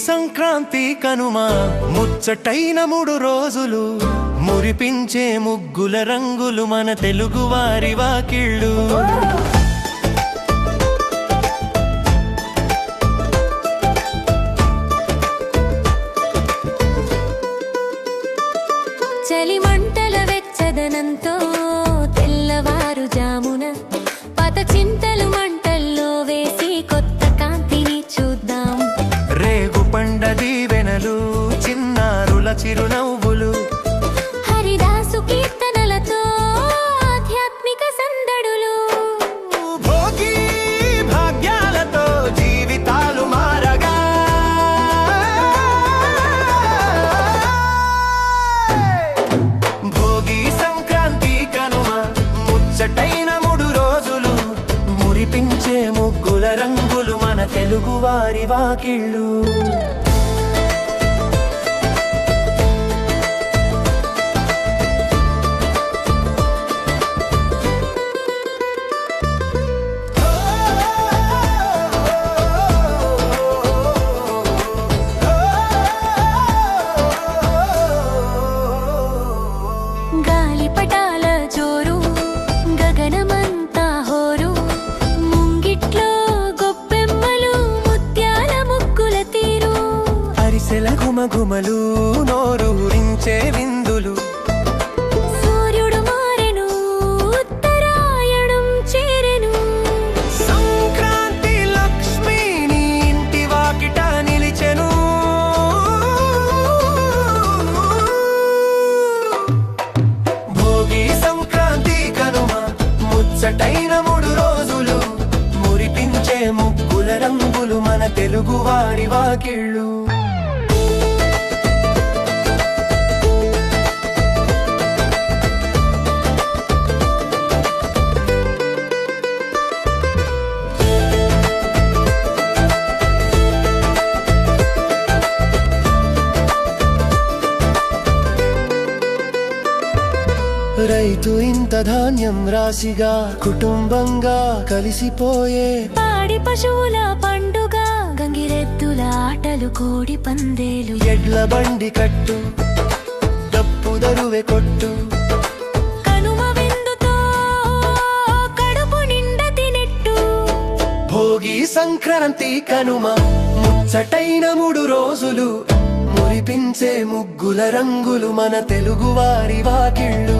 సంక్రాంతి కనుమ ముచ్చటైన 3 రోజులు మురిపించే ముగ్గుల రంగులు మన తెలుగువారి వాకిళ్ళు. చలి మంటల వెచ్చదనంతో తెల్లవారు జామున పాత చింతలు మంటల్లో వేసి కొత్త కాంతిని చూద్దాం. రేగు పండ దీవెనలు చిన్నారుల చిరునవ్వులు హరిదాసు కీర్తనలతో ఆధ్యాత్మిక సందడులు. భోగి భాగ్యాలతో జీవితాలు మారగా భోగి సంక్రాంతి కనుమ ముచ్చటైన 3 రోజులు మురిపించే ముగ్గుల రంగులు మన తెలుగువారి వాకిళ్ళు. గాలిపటాల జోరు గగనమంతా హోరు ముంగిట్లో గొప్పెమ్మలు ముత్యాల ముగ్గుల తీరు. అరిసెల గుమగుమలు నోరూరించే విందులు సూర్యుడు మారెను ఉత్తరాయణం చేరెను. సంక్రాంతి లక్ష్మి నీ ఇంటి వాకిట నిలిచెను. భోగి సంక్రాంతి కనుమ ముచ్చటైన 3 రోజులు మురిపించే ముగ్గుల రంగులు మన తెలుగువారి వాకిళ్ళు. రైతు ఇంత ధాన్యం రాశిగా కుటుంబంగా కలిసిపోయే పాడి పశువుల పండుగ గంగిరెద్దుల ఆటలు కోడి పందేలు. ఎడ్ల బండి కట్టు డప్పు దరువె కొట్టు కనుమ విందుతో కడుపు నిండా తినెట్టు. భోగి సంక్రాంతి కనుమ ముచ్చటైన 3 రోజులు మురిపించే ముగ్గుల రంగులు మన తెలుగువారి వాకిళ్ళు.